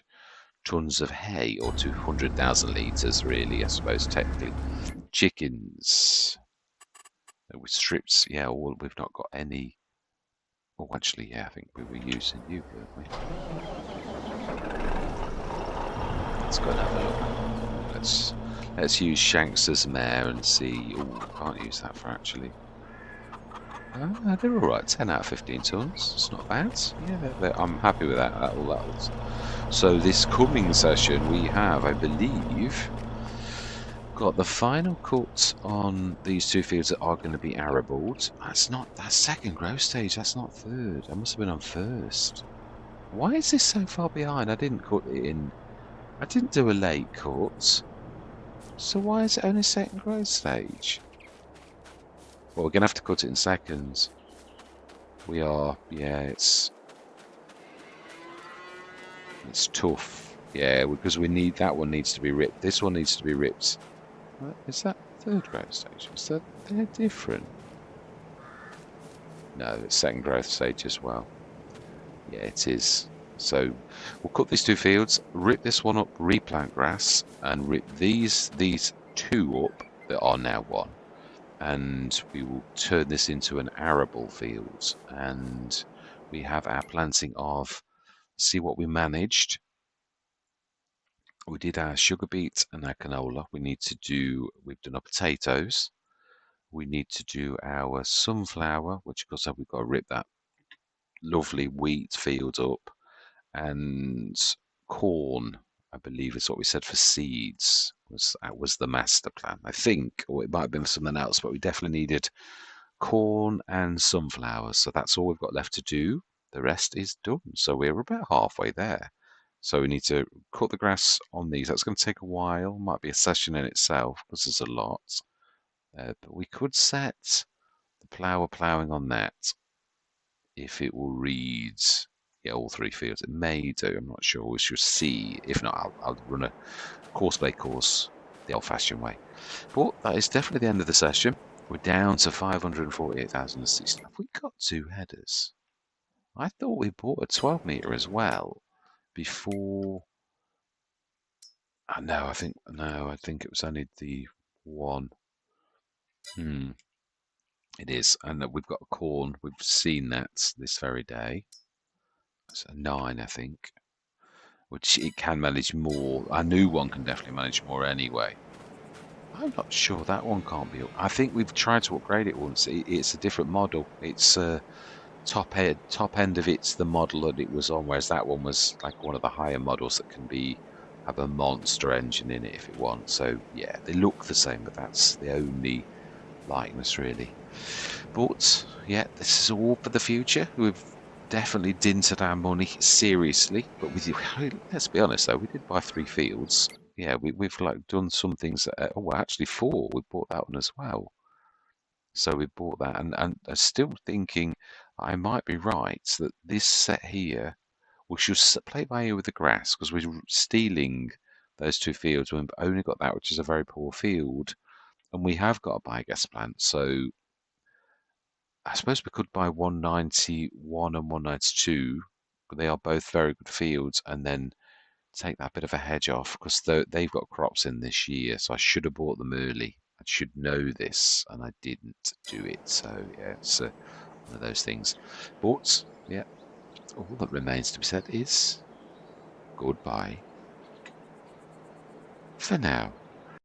tons of hay, or 200,000 litres, really, I suppose, technically. Chickens. With strips, yeah, we've not got any. Oh, actually, yeah, I think we were using you, weren't we? Let's go and have a look. Let's use Shanks as mare and see. Oh, can't use that for actually. They're all right. 10 out of 15 tons. It's not bad. Yeah, I'm happy with that. So this coming session we have, I believe, got the final cut on these 2 fields that are going to be arabled. That's second growth stage. That's not third. I must have been on first. Why is this so far behind? I didn't cut it in. I didn't do a late cut. So why is it only second growth stage? Well, we're going to have to cut it in seconds. We are. Yeah, it's tough. Yeah, because we need, that one needs to be ripped. This one needs to be ripped. Is that third growth stage? Is that, they're different? No, it's second growth stage as well. Yeah, it is. So we'll cut these 2 fields, rip this one up, replant grass, and rip these 2 up that are now 1. And we will turn this into an arable field. And we have our planting of, see what we managed. We did our sugar beet and our canola. We've done our potatoes. we need to do our sunflower, which of course we've got to rip that lovely wheat field up, and corn, I believe is what we said for seeds. That was the master plan, I think, or it might have been something else, but we definitely needed corn and sunflowers. So that's all we've got left to do. The rest is done. So we're about halfway there. So we need to cut the grass on these. That's going to take a while. Might be a session in itself because there's a lot. But we could set the ploughing on that if it will read, yeah, all three fields. It may do. I'm not sure. We shall see. If not, I'll run a course by course the old-fashioned way. But that is definitely the end of the session. We're down to 548,060. Have we got two headers? I thought we bought a 12 meter as well before. No, I think it was only the one. It is, and we've got a corn. We've seen that this very day. It's a 9, I think, which it can manage more. Our new one can definitely manage more anyway. I'm not sure that one can't be. I think we've tried to upgrade it once. It's a different model. It's top end of it's the model that it was on, whereas that one was like one of the higher models that can have a monster engine in it if it wants. So yeah, they look the same, but that's the only likeness really. But yeah, this is all for the future. We've definitely dinted our money seriously, but let's be honest though, we did buy 3 fields. Yeah, we've like done some things. Actually 4. We bought that one as well. So we bought that, and I'm still thinking I might be right that this set here, we should play by ear with the grass because we're stealing those 2 fields. We've only got that, which is a very poor field, and we have got a biogas plant. So I suppose we could buy 191 and 192. They are both very good fields, and then take that bit of a hedge off because they've got crops in this year. So I should have bought them early. I should know this, and I didn't do it. So yeah, it's one of those things. But yeah, all that remains to be said is goodbye for now.